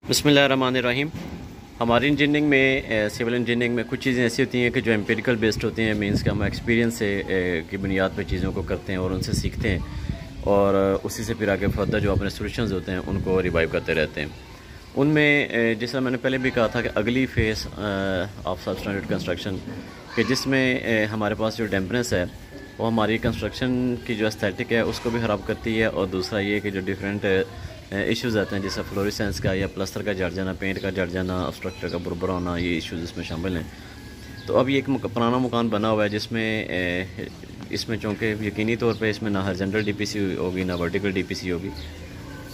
बिस्मिल्लाहिर्रहमानिर्रहीम। हमारी इंजीनियरिंग में सिविल इंजीनियरिंग में कुछ चीज़ें ऐसी होती हैं कि जो एम्पिरिकल बेस्ड होती हैं, मींस कि हम एक्सपीरियंस से की बुनियाद पर चीज़ों को करते हैं और उनसे सीखते हैं और उसी से फिर आगे फर्दर जो अपने सोल्यूशंस होते हैं उनको रिवाइव करते रहते हैं। उनमें जैसा मैंने पहले भी कहा था कि अगली फेज़ ऑफ सबस्टैंडर्ड कंस्ट्रक्शन कि जिसमें हमारे पास जो डैम्पनेस है वो हमारी कंस्ट्रक्शन की जो एस्थेटिक है उसको भी ख़राब करती है, और दूसरा ये कि जो डिफरेंट इश्यूज़ आते हैं जैसे फ्लोरेसेंस का या प्लस्तर का जड़ जाना, पेंट का जड़ जाना, स्ट्रक्चर का बुरबुरा होना, ये इश्यूज़ इसमें शामिल हैं। तो अब ये एक पुराना मकान बना हुआ है जिसमें इसमें चूँकि यकीनी तौर पे इसमें ना हॉरिजॉन्टल डीपीसी होगी ना वर्टिकल डीपीसी होगी,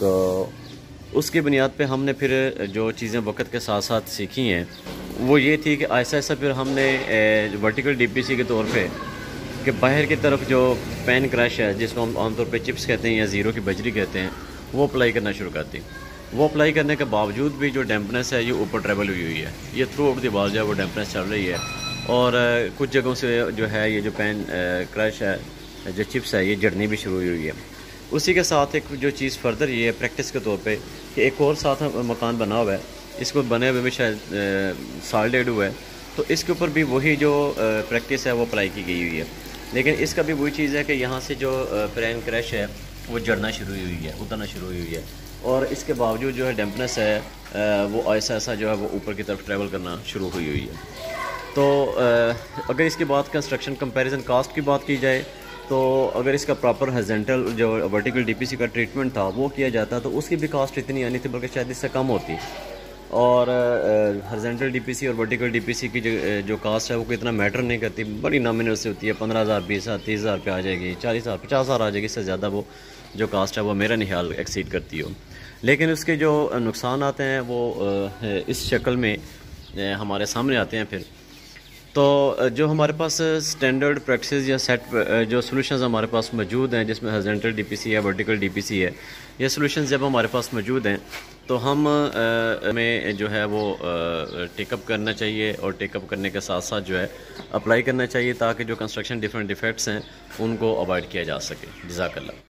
तो उसकी बुनियाद पे हमने फिर जो चीज़ें वक्त के साथ साथ सीखी हैं वो ये थी कि ऐसा ऐसा फिर हमने वर्टिकल डीपीसी के तौर पे कि बाहर की तरफ जो पैन क्रश है जिसको हम आमतौर पे चिप्स कहते हैं या ज़ीरो की बजरी कहते हैं, वो अप्लाई करना शुरू कर दी। वो अप्लाई करने के बावजूद भी जो डैम्पनेस है ये ऊपर ट्रेवल हुई है, ये थ्रू आउट दी वॉल जो है वो डैम्पनेस चल रही है, और कुछ जगहों से जो है ये जो पैन क्रश है, जो चिप्स है, ये जड़नी भी शुरू हुई है। उसी के साथ एक जो चीज़ फर्दर ये है प्रैक्टिस के तौर पे कि एक और साथ मकान बना हुआ है, इसको बने हुए भी शायद साल डेढ़ हुआ है, तो इसके ऊपर भी वही जो प्रैक्टिस है वो अप्लाई की गई हुई है। लेकिन इसका भी वही चीज़ है कि यहाँ से जो पैन क्रश है वो जड़ना शुरू हुई है, उतरना शुरू हुई है, और इसके बावजूद जो है डैम्पनेस है वो ऐसा ऐसा जो है वो ऊपर की तरफ ट्रैवल करना शुरू हुई है। तो अगर इसके बाद कंस्ट्रक्शन कंपैरिजन कास्ट की बात की जाए तो अगर इसका प्रॉपर हॉरिजॉन्टल जो वर्टिकल डीपीसी का ट्रीटमेंट था वो किया जाता तो उसकी भी कास्ट इतनी आनी थी, बल्कि शायद इससे कम होती। और हॉरिजॉन्टल डीपीसी और वर्टिकल डीपीसी की जो कास्ट है वो इतना मैटर नहीं करती, बड़ी नॉमिनल से होती है। 15,000 20,000 30,000 पे आ जाएगी, 40,000 50,000 आ जाएगी, इससे ज़्यादा वो जो कास्ट है वो मेरा नहीं ख्याल एक्सीड करती हो। लेकिन उसके जो नुकसान आते हैं वो इस शक्ल में हमारे सामने आते हैं। फिर तो जो हमारे पास स्टैंडर्ड प्रैक्टिस या सेट जो सॉल्यूशंस हमारे पास मौजूद हैं जिसमें हॉरिजॉन्टल डीपीसी या वर्टिकल डीपीसी है, ये सॉल्यूशंस जब हमारे पास मौजूद हैं तो हम हमें जो है वो टेकअप करना चाहिए, और टेकअप करने के साथ साथ जो है अप्लाई करना चाहिए ताकि जो कंस्ट्रक्शन डिफरेंट डिफेक्ट्स हैं उनको अवॉइड किया जा सके। जज़ाकल्लाह।